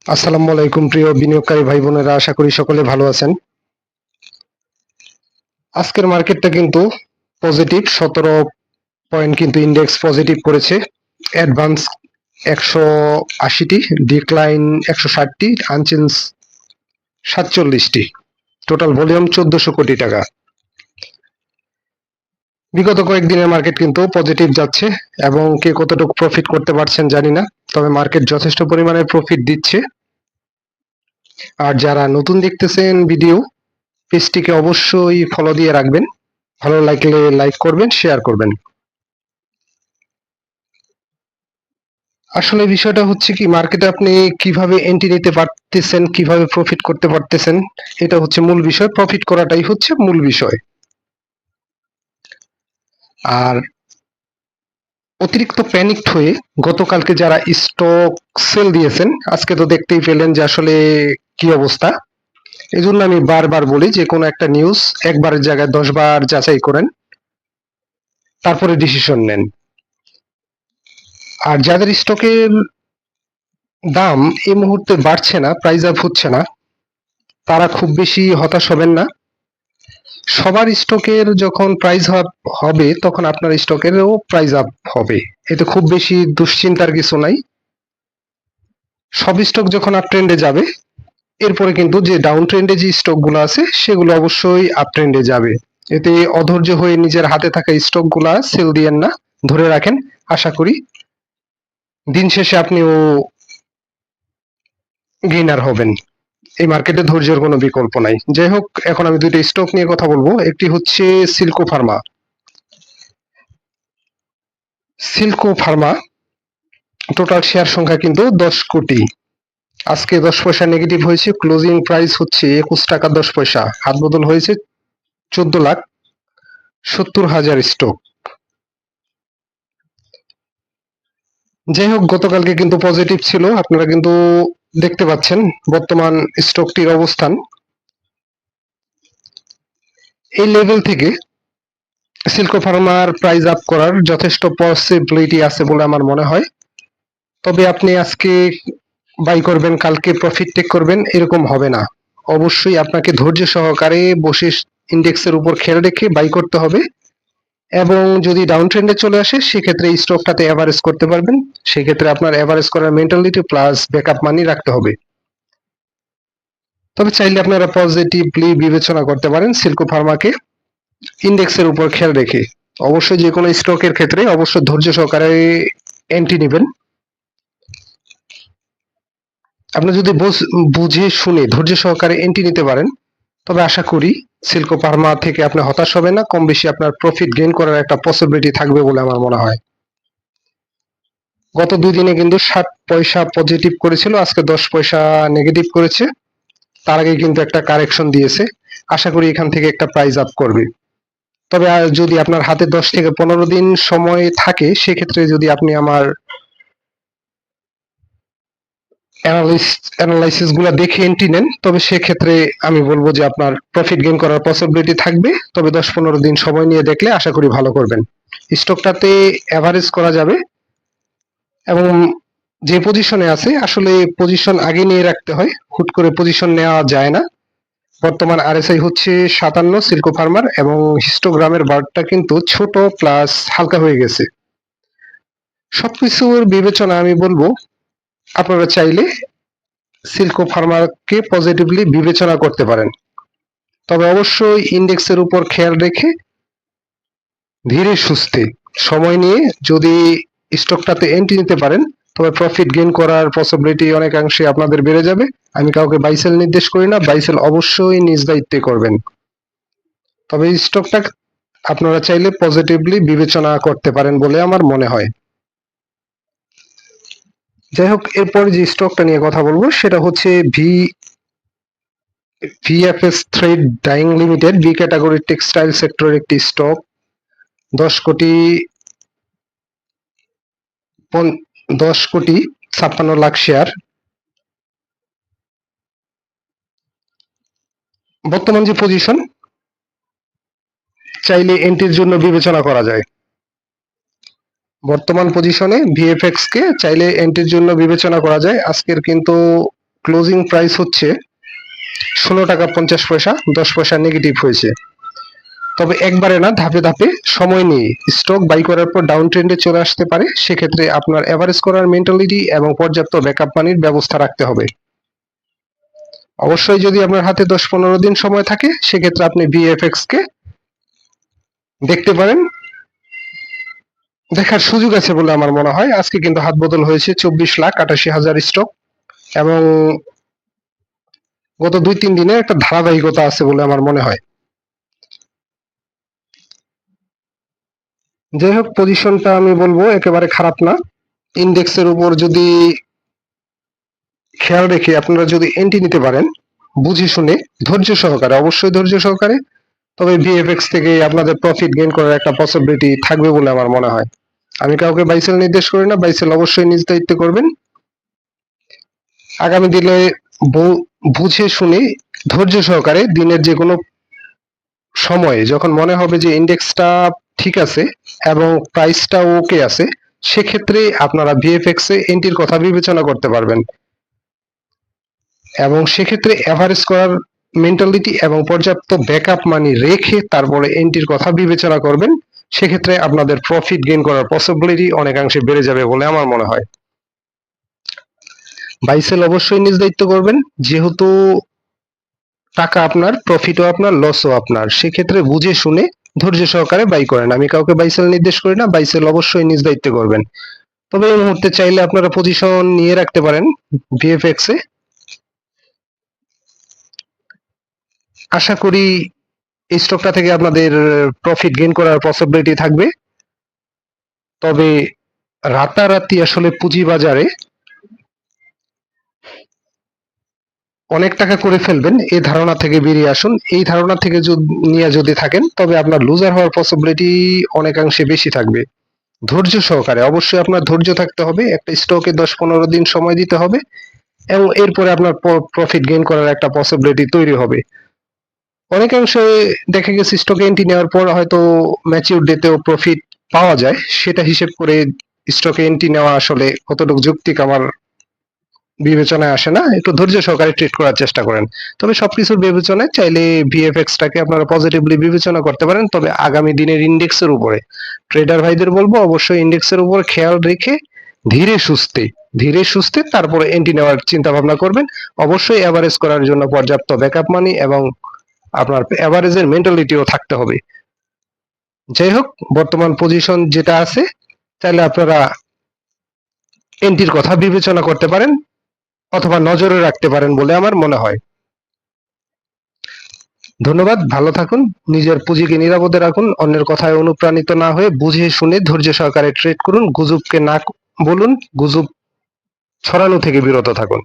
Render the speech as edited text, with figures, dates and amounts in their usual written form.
আসসালামু আলাইকুম প্রিয় বিনিয়োগকারী ভাই বোনেরা, আশা করি সকলে ভালো আছেন। আজকের মার্কেটটা কিন্তু পজিটিভ, 17 পয়েন্ট কিন্তু ইন্ডেক্স পজিটিভ করেছে। অ্যাডভান্স 180টি, ডিক্লাইন 160টি, আনচেঞ্জ 47টি, টোটাল ভলিউম 1400 কোটি টাকা। বিগত কয়েকদিনের মার্কেট কিন্তু পজিটিভ যাচ্ছে এবং কে কতটুকু প্রফিট করতে পারছেন জানি না, তবে মার্কেট যথেষ্ট পরিমাণে প্রফিট দিচ্ছে। আর যারা নতুন দেখতেছেন ভিডিও, পেজটিকে অবশ্যই ফলো দিয়ে রাখবেন, ভালো লাগলে লাইক করবেন, শেয়ার করবেন। আসলে বিষয়টা হচ্ছে কি, মার্কেটে আপনি কিভাবে এন্ট্রি নিতে পারতেছেন, কিভাবে প্রফিট করতে পারতেছেন, এটা হচ্ছে মূল বিষয়। প্রফিট করাটাই হচ্ছে মূল বিষয়। আর অতিরিক্ত প্যানিকড হয়ে গতকালকে যারা স্টক সেল দিয়েছেন, আজকে তো দেখতেই পেলেন যে আসলে কি অবস্থা। এই জন্য আমি বারবার বলি যে কোনো একটা নিউজ একবারের জায়গায় 10 বার যাচাই করেন, তারপরে ডিসিশন নেন। আর যাদের স্টকের দাম এই মুহূর্তে বাড়ছে না, প্রাইস আপ হচ্ছে না, তারা খুব বেশি হতাশ হবেন না। সবার স্টকের যখন প্রাইস আপ হবে, তখন আপনার স্টকেরও প্রাইস আপ হবে, এতে খুব বেশি দুশ্চিন্তার কিছু নাই। সব স্টক যখন আপ ট্রেন্ডে যাবে, এরপরে কিন্তু যে ডাউন ট্রেন্ডে যে স্টকগুলো আছে সেগুলো অবশ্যই আপ ট্রেন্ডে যাবে। এতে অধৈর্য হয়ে নিজের হাতে থাকা স্টকগুলা সেল দিয়েন না, ধরে রাখেন। আশা করি দিন শেষে আপনিও গেইনার হবেন। এই মার্কেটে ধৈর্যের কোনো বিকল্প নাই। যাই হোক, এখন আমি দুইটা স্টক নিয়ে কথা বলবো। একটি হচ্ছে Silco Pharma. Silco Pharma total share সংখ্যা কিন্তু 10 কোটি। আজকে 10 পয়সা নেগেটিভ হয়েছে, ক্লোজিং প্রাইস হচ্ছে 21 টাকা 10 পয়সা, হাত বদল হয়েছে 14,70,000 স্টক। যাই হোক, গতকালকে কিন্তু পজিটিভ ছিল, আপনারা কিন্তু দেখতে পাচ্ছেন বর্তমান স্টকটির অবস্থান। এই লেভেল থেকে সিল্কো ফার্মার প্রাইস আপ করার যথেষ্ট পসিবিলিটি আছে বলে আমার মনে হয়। তবে আপনি আজকে বাই করবেন, কালকে প্রফিট টেক করবেন, এরকম হবে না। অবশ্যই আপনাকে ধৈর্য সহকারে বসে ইন্ডেক্সের উপর খেয়াল রেখে বাই করতে হবে, এবং যদি ডাউন ট্রেন্ডে চলে আসে সেক্ষেত্রে স্টকটাতে এভারেজ করতে পারবেন। সেক্ষেত্রে আপনার এভারেজ করার মেন্টালিটি প্লাস ব্যাকআপ মানি রাখতে হবে। তবে চাইলে আপনারা পজিটিভলি বিবেচনা করতে পারেন সিল্কো ফার্মাকে, ইন্ডেক্সের উপর খেয়াল রেখে। অবশ্যই যে কোনো স্টকের ক্ষেত্রে অবশ্যই ধৈর্য সহকারে এন্ট্রি নেবেন। আপনি যদি বুঝে শুনে ধৈর্য সহকারে এন্ট্রি নিতে পারেন, তবে আশা করি সিল্কো ফার্মা থেকে আপনি হতাশ হবেন না, কম বেশি আপনার প্রফিট গেইন করার একটা পসিবিলিটি থাকবে বলে আমার মনে হয়। গত 2 দিনে কিন্তু 60 পয়সা পজিটিভ করেছিল, আজকে 10 পয়সা নেগেটিভ করেছে। তার আগে কিন্তু একটা কারেকশন দিয়েছে, আশা করি এখান থেকে একটা প্রাইস আপ করবে। তবে যদি আপনার হাতে 10 থেকে 15 দিন সময় থাকে, সেক্ষেত্রে যদি আপনি আমার অ্যানালাইসিস গুলা দেখে এন্ট্রি নেন, তবে সেক্ষেত্রে আমি বলবো যে আপনার প্রফিট গেইন করার পসিবিলিটি থাকবে। তবে 10-15 দিন সময় নিয়ে দেখলে আশা করি ভালো করবেন। স্টকটাতে এভারেজ করা যাবে, এবং যে পজিশনে আছে আসলে পজিশন আগে নিয়ে রাখতে হয়, হুট করে পজিশন নেওয়া যায় না। বর্তমান আরএসআই হচ্ছে 57 সিল্কো ফার্মার, এবং হিস্টোগ্রামের বারটা কিন্তু ছোট প্লাস হালকা হয়ে গেছে। সবকিছুর বিবেচনা আমি বলবো আপনারা চাইলে সিল্কো ফার্মাকে পজিটিভলি বিবেচনা করতে পারেন। তবে অবশ্যই ইন্ডেক্সের উপর খেয়াল রেখে ধীরে সুস্থে সময় নিয়ে যদি স্টকটাতে এন্ট্রি নিতে পারেন, তবে প্রফিট গেইন করার পসিবিলিটি অনেকাংশে আপনাদের বেড়ে যাবে। আমি কাউকে বাইসেল নির্দেশ করি না, বাইসেল অবশ্যই নিজ দায়িত্বে করবেন। তবে স্টকটা আপনারা চাইলে পজিটিভলি বিবেচনা করতে পারেন বলে আমার মনে হয়। যাই হোক, এরপর যে স্টকটা নিয়ে কথা বলবো সেটা হচ্ছে VFS thread dyeing limited, B category textile সেক্টরের একটি স্টক। 10 কোটি 10,56,00,000 শেয়ার। বর্তমান যে পজিশন, চাইলে এন্ট্রির জন্য বিবেচনা করা যায়। বর্তমান পজিশনে ভিএফএক্স কে চাইলে এন্ট্রির জন্য বিবেচনা করা যায়। আজকের কিন্তু ক্লোজিং প্রাইস হচ্ছে 16 টাকা 50 পয়সা, 10 পয়সা নেগেটিভ হয়েছে। তবে একবারে না, ধাপে ধাপে সময় নিয়ে স্টক বাই করার পর ডাউন ট্রেন্ডে চলে আসতে পারে। সেক্ষেত্রে আপনার এভারেজ করার মেন্টালিটি এবং পর্যাপ্ত ব্যাকআপ মানির ব্যবস্থা রাখতে হবে। অবশ্যই যদি আপনার হাতে 10-15 দিন সময় থাকে, সেক্ষেত্রে আপনি ভিএফএক্স কে দেখতে পারেন, দেখার সুযোগ আছে বলে আমার মনে হয়। আজকে কিন্তু হাত বদল হয়েছে 24,88,000 স্টক, এবং গত 2-3 দিনে একটা ধারাবাহিকতা আছে বলে আমার মনে হয়। যাই হোক, পজিশনটা আমি বলবো একেবারে খারাপ না। ইন্ডেক্সের উপর যদি খেয়াল রেখে আপনারা যদি এন্ট্রি নিতে পারেন বুঝে শুনে, ধৈর্য সহকারে, অবশ্যই ধৈর্য সহকারে, তবে ভিএফএক্স থেকে আপনাদের প্রফিট গেইন করার একটা পসিবিলিটি থাকবে বলে আমার মনে হয়। আমি কাউকে বাইসেল নির্দেশ করি না, বাইসেল অবশ্যই নিজ দায়িত্বে করবেন। আগামী দিনে বুঝে শুনে ধৈর্য সহকারে দিনের যে কোনো সময়ে যখন মনে হবে যে ইন্ডেক্সটা ঠিক আছে এবং প্রাইসটা ওকে আছে, সেক্ষেত্রে আপনারা ভিএফএক্স এ এন্ট্রির কথা বিবেচনা করতে পারবেন, এবং সেক্ষেত্রে এভারেজ করার মেন্টালিটি এবং পর্যাপ্ত ব্যাকআপ মানি রেখে তারপরে এন্ট্রির কথা বিবেচনা করবেন। সেক্ষেত্রে আপনাদের প্রফিট গেইন করার পসিবিলিটি অনেকাংশে বেড়ে যাবে বলে আমার মনে হয়। বাইসেল অবশ্যই নিজ দায়িত্ব করবেন, যেহেতু টাকা আপনার, প্রফিটও আপনার, লসও আপনার। সেক্ষেত্রে বুঝে শুনে ধৈর্য সহকারে বাই করেন। আমি কাউকে বাইসেল নির্দেশ করি না, বাইসেল অবশ্যই নিজ দায়িত্বে করবেন। তবে এই মুহূর্তে চাইলে আপনারা পজিশন নিয়ে রাখতে পারেন ভিএফএক্স এ। আশা করি এই স্টকটা থেকে আপনাদের প্রফিট গেইন করার পসিবিলিটি থাকবে। তবে রাতারাতি আসলে পুঁজিবাজারে অনেক টাকা করে ফেলবেন এই ধারণা থেকে বেরিয়ে আসুন। এই ধারণা থেকে নিয়ে যদি থাকেন, তবে আপনার লুজার হওয়ার পসিবিলিটি অনেকাংশে বেশি থাকবে। ধৈর্য সহকারে, অবশ্যই আপনার ধৈর্য থাকতে হবে। একটা স্টকে 10-15 দিন সময় দিতে হবে, এবং এরপরে আপনার প্রফিট গেইন করার একটা পসিবিলিটি তৈরি হবে। অনেকাংশে দেখা গেছে স্টকে এন্ট্রি নেওয়ার পর হয়তো ম্যাচিউর ডেতেও প্রফিট পাওয়া যায়। সেটা হিসেব করে স্টকে এন্ট্রি নেওয়া আসলে কতটুকু যৌক্তিক আমার বিবেচনায় আসে না। একটু ধৈর্য সহকারে ট্রেড করার চেষ্টা করেন। তবে সবকিছুর বিবেচনায় চাইলে ভিএফএক্স টাকে আপনারা পজিটিভলি বিবেচনা করতে পারেন, তবে আগামী দিনের ইন্ডেক্সের উপরে। ট্রেডার ভাইদের বলবো অবশ্যই ইন্ডেক্সের উপর খেয়াল রেখে ধীরে সুস্থে তারপরে এন্ট্রি নেওয়ার চিন্তা ভাবনা করবেন। অবশ্যই এভারেজ করার জন্য পর্যাপ্ত ব্যাকআপ মানি এবং আপনার এভারেজের মেন্টালিটিও থাকতে হবে। যাই হোক, বর্তমান পজিশন যেটা আছে, চাইলে আপনারা এন্ট্রির কথা বিবেচনা করতে পারেন অথবা নজরে রাখতে পারেন বলে আমার মনে হয়। ধন্যবাদ, ভালো থাকুন, নিজের পুঁজিকে নিরাপদে রাখুন, অন্যের কথায় অনুপ্রাণিত না হয়ে বুঝে শুনে ধৈর্য সহকারে ট্রেড করুন, গুজবকে না বলুন, গুজব ছড়ানো থেকে বিরত থাকুন।